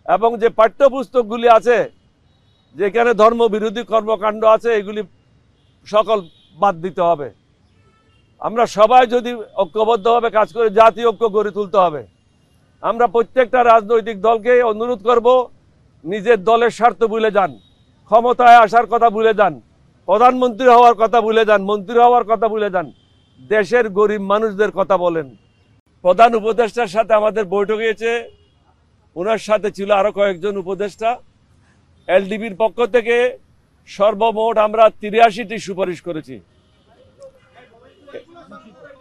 এবং যে পাঠ্যপুস্তকগুলি আছে যেখানে ধর্মবিরোধী কর্মকাণ্ড আছে এগুলি সকল বাদ দিতে হবে। আমরা সবাই যদি ঐক্যবদ্ধভাবে কাজ করে জাতীয় ঐক্য গড়ে তুলতে হবে। আমরা প্রত্যেকটা রাজনৈতিক দলকে অনুরোধ করব, নিজের দলের স্বার্থ ভুলে যান, ক্ষমতায় আসার কথা ভুলে যান, প্রধানমন্ত্রী হওয়ার কথা ভুলে যান, মন্ত্রী হওয়ার কথা ভুলে যান, দেশের গরিব মানুষদের কথা বলেন। প্রধান উপদেষ্টার সাথে আমাদের বৈঠক হয়েছে, ওনার সাথে ছিল আরো কয়েকজন উপদেষ্টা। এলডিবির পক্ষ থেকে সর্বমোট আমরা 83টি সুপারিশ করেছি।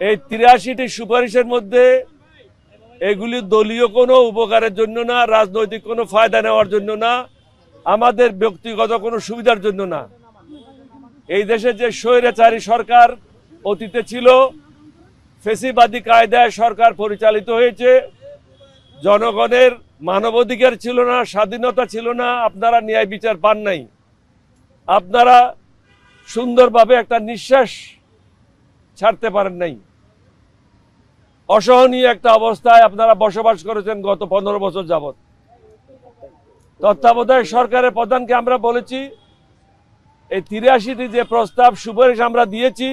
এই 83টি সুপারিশের মধ্যে এগুলি দলীয় কোনো উপকারের জন্য না, রাজনৈতিক কোনো ফায়দা নেওয়ার জন্য না, আমাদের ব্যক্তিগত কোনো সুবিধার জন্য না। এই দেশে যে স্বৈরাচারী সরকার অতীতে ছিল, ফেসিবাদী কায়দায় সরকার পরিচালিত হয়েছে, জনগণের মানবাধিকার ছিল না, স্বাধীনতা ছিল না, আপনারা ন্যায় বিচার পান নাই, আপনারা সুন্দরভাবে একটা নিঃশ্বাস ছাড়তে পারেন নাই, অসহনীয় একটা অবস্থায় আপনারা বসবাস করেছেন গত 15 বছর যাবৎ। তত্ত্বাবধায়ক সরকারের প্রধানকে আমরা বলেছি এই 83টি যে প্রস্তাব সুপারিশ আমরা দিয়েছি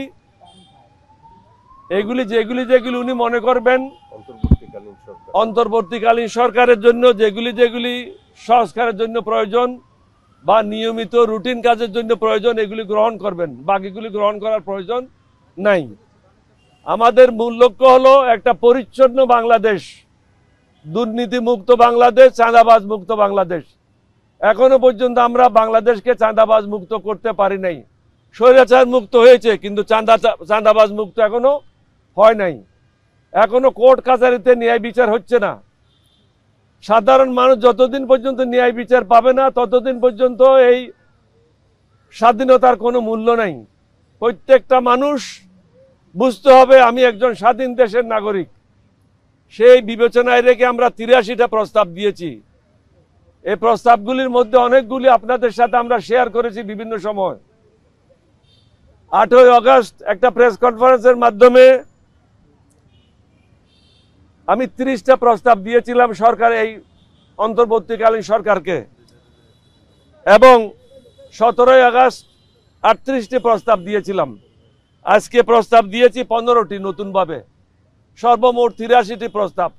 এগুলি যেগুলি উনি মনে করবেন অন্তর্বর্তীকালীন সরকারের জন্য যেগুলি সংস্কারের জন্য প্রয়োজন বা নিয়মিত রুটিন কাজের জন্য প্রয়োজন এগুলি গ্রহণ করবেন, বাকিগুলি গ্রহণ করার প্রয়োজন নাই। আমাদের মূল লক্ষ্য হলো একটা পরিচ্ছন্ন বাংলাদেশ, দুর্নীতি মুক্ত বাংলাদেশ, চাঁদাবাজ মুক্ত বাংলাদেশ। এখনো পর্যন্ত আমরা বাংলাদেশকে চাঁদাবাজ মুক্ত করতে পারি নাই। স্বৈরাচার মুক্ত হয়েছে কিন্তু চাঁদাবাজ মুক্ত এখনো হয় নাই। এখনো কোর্ট কাছারিতে ন্যায় বিচার হচ্ছে না। সাধারণ মানুষ যতদিন পর্যন্ত ন্যায় বিচার পাবে না ততদিন পর্যন্ত এই স্বাধীনতার কোনো মূল্য নাই। প্রত্যেকটা মানুষ বুঝতে হবে আমি একজন স্বাধীন দেশের নাগরিক। সেই বিবেচনায় রেখে আমরা 83টা প্রস্তাব দিয়েছি। এই প্রস্তাবগুলির মধ্যে অনেকগুলি আপনাদের সাথে আমরা শেয়ার করেছি বিভিন্ন সময়। 8ই আগস্ট একটা প্রেস কনফারেন্সের মাধ্যমে আমি 30টা প্রস্তাব দিয়েছিলাম সরকার, এই অন্তর্বর্তীকালীন সরকারকে, এবং 17ই আগস্ট 38টি প্রস্তাব দিয়েছিলাম। আজকে প্রস্তাব দিয়েছি 15টি নতুনভাবে, সর্বমোট 83টি প্রস্তাব।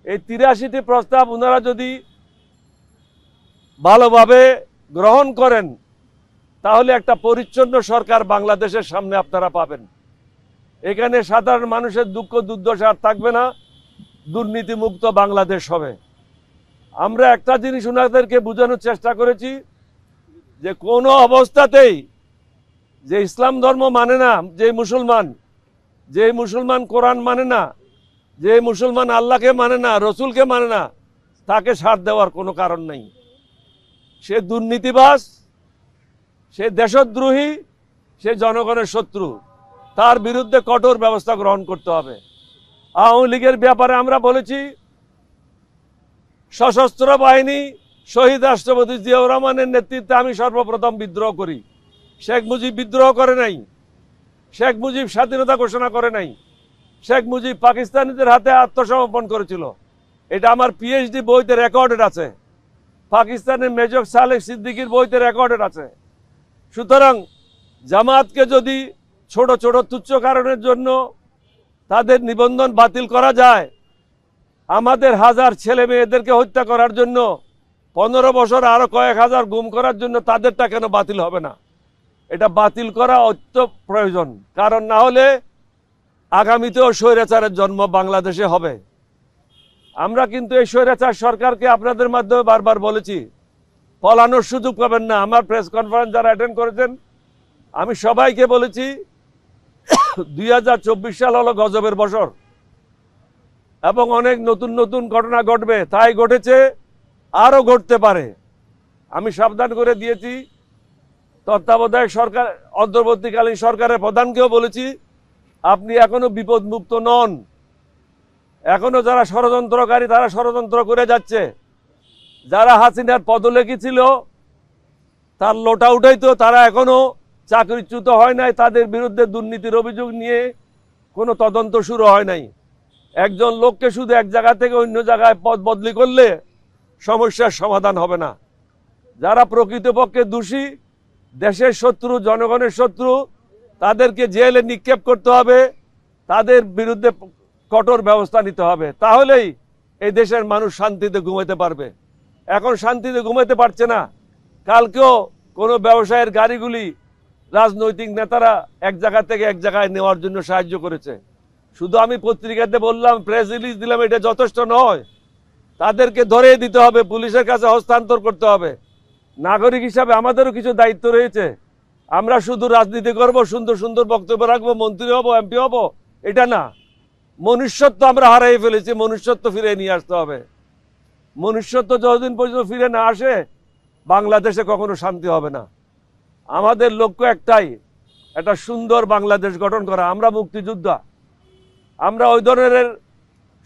এই 83টি প্রস্তাব ওনারা যদি ভালোভাবে গ্রহণ করেন তাহলে একটা পরিচ্ছন্ন সরকার বাংলাদেশের সামনে আপনারা পাবেন। এখানে সাধারণ মানুষের দুঃখ দুর্দশা আর থাকবে না, দুর্নীতিমুক্ত বাংলাদেশ হবে। আমরা একটা জিনিস ওনাদেরকে বোঝানোর চেষ্টা করেছি যে কোনো অবস্থাতেই যে ইসলাম ধর্ম মানে না, যে মুসলমান কোরআন মানে না, যে মুসলমান আল্লাহকে মানে না, রসুলকে মানে না, তাকে ছাড় দেওয়ার কোনো কারণ নেই। সে দুর্নীতিবাজ, সে দেশদ্রোহী, সে জনগণের শত্রু, তার বিরুদ্ধে কঠোর ব্যবস্থা গ্রহণ করতে হবে। আওয়ামী লীগের ব্যাপারে আমরা বলেছি সশস্ত্র বাহিনী শহীদ রাষ্ট্রপতি জিয়াউর রহমানের নেতৃত্বে আমি সর্বপ্রথম বিদ্রোহ করি। শেখ মুজিব বিদ্রোহ করে নাই, শেখ মুজিব স্বাধীনতা ঘোষণা করে নাই, শেখ মুজিব পাকিস্তানিদের হাতে আত্মসমর্পণ করেছিল। এটা আমার পিএইচডি বইতে রেকর্ডেড আছে, পাকিস্তানের মেজর সালেহ সিদ্দিকীর বইতে রেকর্ডেড আছে। সুতরাং জামাতকে যদি ছোট ছোট তুচ্ছ কারণের জন্য তাদের নিবন্ধন বাতিল করা যায়, আমাদের হাজার ছেলে মেয়েদেরকে হত্যা করার জন্য 15 বছর আরো কয়েক হাজার গুম করার জন্য তাদেরটা কেন বাতিল হবে না? এটা বাতিল করা অত্যন্ত প্রয়োজন, কারণ না হলে আগামীতেও স্বৈরাচারের জন্ম বাংলাদেশে হবে। আমরা কিন্তু এই স্বৈরাচার সরকারকে আপনাদের মাধ্যমে বারবার বলেছি পলানোর সুযোগ পাবেন না। আমার প্রেস কনফারেন্স যারা অ্যাটেন্ড করেছেন আমি সবাইকে বলেছি 2024 সাল হলো গজবের বছর এবং অনেক নতুন নতুন ঘটনা ঘটবে, তাই ঘটেছে, আরো ঘটতে পারে। আমি সাবধান করে দিয়েছি। তত্ত্বাবধায়ক সরকার, অন্তর্বর্তীকালীন সরকারের প্রধানকেও বলেছি আপনি এখনো বিপদ মুক্ত নন। এখনো যারা ষড়যন্ত্রকারী তারা ষড়যন্ত্র করে যাচ্ছে। যারা হাসিনার পদলেখী ছিল তার লোটা উঠাইতো, তারা এখনো চাকরিচ্যুত হয় নাই, তাদের বিরুদ্ধে দুর্নীতির অভিযোগ নিয়ে কোনো তদন্ত শুরু হয় নাই। একজন লোককে শুধু এক জায়গা থেকে অন্য জায়গায় পদ বদলি করলে সমস্যার সমাধান হবে না। যারা প্রকৃতপক্ষে দোষী, দেশের শত্রু, জনগণের শত্রু, তাদেরকে জেলে নিক্ষেপ করতে হবে, তাদের বিরুদ্ধে কঠোর ব্যবস্থা নিতে হবে। তাহলেই এই দেশের মানুষ শান্তিতে ঘুমাতে পারবে। এখন শান্তিতে ঘুমাতে পারছে না। কালকেও কোনো ব্যবসায়ের গাড়িগুলি রাজনৈতিক নেতারা এক জায়গা থেকে এক জায়গায় নেওয়ার জন্য সাহায্য করেছে। শুধু আমি পত্রিকাতে বললাম, প্রেস রিলিজ দিলাম, এটা যথেষ্ট নয়। তাদেরকে ধরে দিতে হবে, পুলিশের কাছে হস্তান্তর করতে হবে। নাগরিক হিসাবে আমাদেরও কিছু দায়িত্ব রয়েছে। আমরা শুধু রাজনীতি করব, সুন্দর সুন্দর বক্তব্য রাখবো, মন্ত্রী হব, এমপি হব, এটা না। মনুষ্যত্ব আমরা হারিয়ে ফেলেছি, মনুষ্যত্ব ফিরে নিয়ে আসতে হবে। মনুষ্যত্ব যতদিন পর্যন্ত ফিরে না আসে, বাংলাদেশে কখনো শান্তি হবে না। আমাদের লক্ষ্য একটাই, একটা সুন্দর বাংলাদেশ গঠন করা। আমরা মুক্তিযোদ্ধা, আমরা ওই ধরনের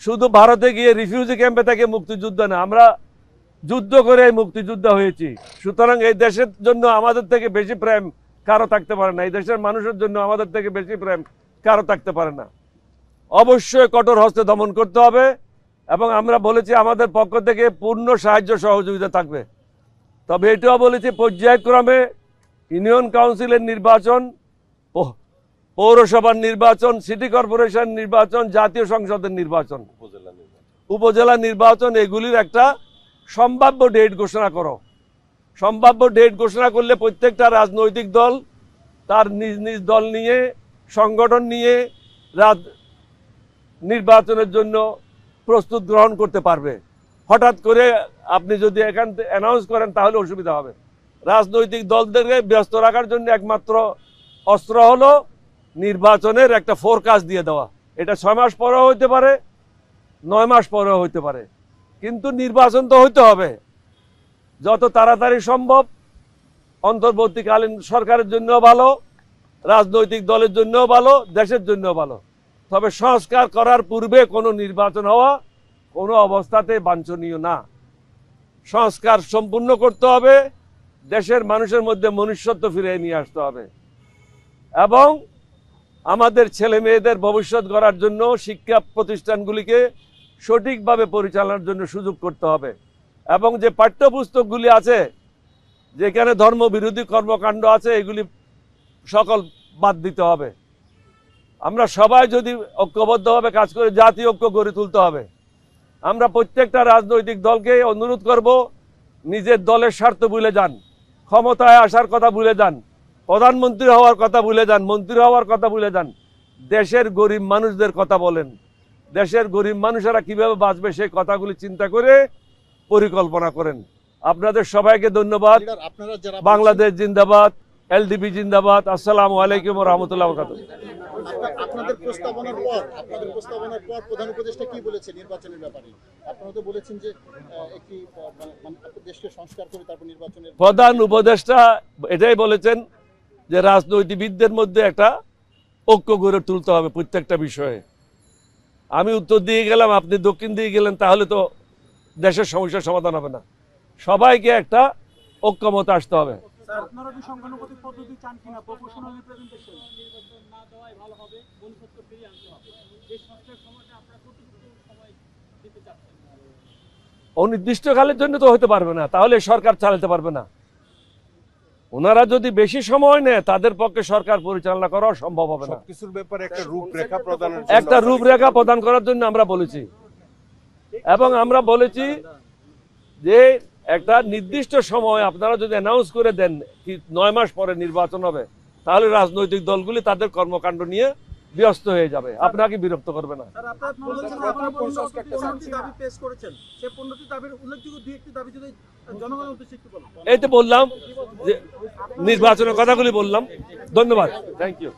শুধু ভারতে গিয়ে রিফিউজি ক্যাম্পে থেকে মুক্তিযোদ্ধা না, আমরা যুদ্ধ করে মুক্তিযোদ্ধা হয়েছি। সুতরাং এই দেশের জন্য আমাদের থেকে বেশি প্রেম কারো থাকতে পারে না, এই দেশের মানুষের জন্য আমাদের থেকে বেশি প্রেম কারো থাকতে পারে না। অবশ্যই কঠোর হস্তে দমন করতে হবে এবং আমরা বলেছি আমাদের পক্ষ থেকে পূর্ণ সাহায্য সহযোগিতা থাকবে। তবে এটাও বলেছি পর্যায়ক্রমে ইউনিয়ন কাউন্সিলের নির্বাচন, পৌরসভার নির্বাচন, সিটি কর্পোরেশন নির্বাচন, জাতীয় সংসদের নির্বাচন, উপজেলা নির্বাচন, এগুলির একটা সম্ভাব্য ডেট ঘোষণা করো। সম্ভাব্য ডেট ঘোষণা করলে প্রত্যেকটা রাজনৈতিক দল তার নিজ নিজ দল নিয়ে, সংগঠন নিয়ে নির্বাচনের জন্য প্রস্তুত গ্রহণ করতে পারবে। হঠাৎ করে আপনি যদি এখান থেকে অ্যানাউন্স করেন তাহলে অসুবিধা হবে। রাজনৈতিক দলদেরকে ব্যস্ত রাখার জন্য একমাত্র অস্ত্র হলো নির্বাচনের একটা ফোরকাস্ট দিয়ে দেওয়া। এটা 6 মাস পরেও হইতে পারে, 9 মাস পরেও হইতে পারে, কিন্তু নির্বাচন তো হইতে হবে যত তাড়াতাড়ি সম্ভব। অন্তর্বর্তীকালীন সরকারের জন্য ভালো, রাজনৈতিক দলের জন্য ভালো, দেশের জন্য ভালো। তবে সংস্কার করার পূর্বে কোনো নির্বাচন হওয়া কোনো অবস্থাতে বাঞ্ছনীয় না। সংস্কার সম্পূর্ণ করতে হবে, দেশের মানুষের মধ্যে মনুষ্যত্ব ফিরিয়ে নিয়ে আসতে হবে এবং আমাদের ছেলে মেয়েদের ভবিষ্যৎ গড়ার জন্য শিক্ষা প্রতিষ্ঠানগুলিকে সঠিকভাবে পরিচালনার জন্য সুযোগ করতে হবে এবং যে পাঠ্যপুস্তকগুলি আছে, যেখানে ধর্মবিরোধী কর্মকাণ্ড আছে, এগুলি সকল বাদ দিতে হবে। আমরা সবাই যদি ঐক্যবদ্ধভাবে কাজ করে জাতীয় ঐক্য গড়ে তুলতে হবে। আমরা প্রত্যেকটা রাজনৈতিক দলকে অনুরোধ করব, নিজের দলের স্বার্থ ভুলে যান, ক্ষমতায় আসার কথা ভুলে যান, প্রধানমন্ত্রী হওয়ার কথা ভুলে যান, মন্ত্রী হওয়ার কথা ভুলে যান। দেশের গরিব মানুষদের কথা বলেন, দেশের গরিব মানুষেরা কিভাবে বাঁচবে সেই কথাগুলি চিন্তা করে পরিকল্পনা করেন। আপনাদের সবাইকে ধন্যবাদ। বাংলাদেশ জিন্দাবাদ, এলডিপি জিন্দাবাদ। আসসালামু আলাইকুম ওয়া রাহমাতুল্লাহি ওয়া বারাকাতুহু। আপনাদের প্রস্তাবনার পর প্রধান উপদেষ্টা কি বলেছেন নির্বাচনের ব্যাপারে? আপনারা তো বলেছেন যে একটি দেশকে সংস্কার করে তারপর নির্বাচনের। প্রধান উপদেষ্টা এটাই বলেছেন যে রাজনীতিবিদদের মধ্যে একটা ঐক্য গড়ে তুলতে হবে প্রত্যেকটা বিষয়ে। আমি উত্তর দিয়ে গেলাম, আপনি দক্ষিণ দিয়ে গেলেন, তাহলে তো দেশের সমস্যার সমাধান হবে না। সবাইকে একটা ঐক্যমত আসতে হবে। আপনারা কি সংখ্যানুপাতিক পদ্ধতি চান কিনা? প্রপোর্শনাল রিপ্রেজেন্টেশন নির্বাচন না দেওয়াই ভালো হবে, মনুষ্যত্ব ফিরিয়ে আনতে হবে। এই সংস্কার সময়টা আপনারা কতটুকু সময় দিতে চাচ্ছেন? অনির্দিষ্টকালের জন্য তো হতে পারবে না, তাহলে সরকার চালাতে পারবে না। ওনারা যদি বেশি সময় নেয়, তাদের পক্ষে সরকার পরিচালনা করা সম্ভব হবে না। সবকিছুর ব্যাপারে একটা রূপরেখা প্রদানের একটা রূপরেখা প্রদান করার জন্য আমরা বলেছি এবং আমরা বলেছি যে একটা নির্দিষ্ট সময় আপনারা যদি অ্যানাউন্স করে দেন কি 9 মাস পরে নির্বাচন হবে, তাহলে রাজনৈতিক দলগুলি তাদের কর্মকাণ্ড নিয়ে ব্যস্ত হয়ে যাবে, আপনাকে বিরক্ত করবে না। এই তো বললাম যে নির্বাচনের কথাগুলি বললাম। ধন্যবাদ, থ্যাংক ইউ।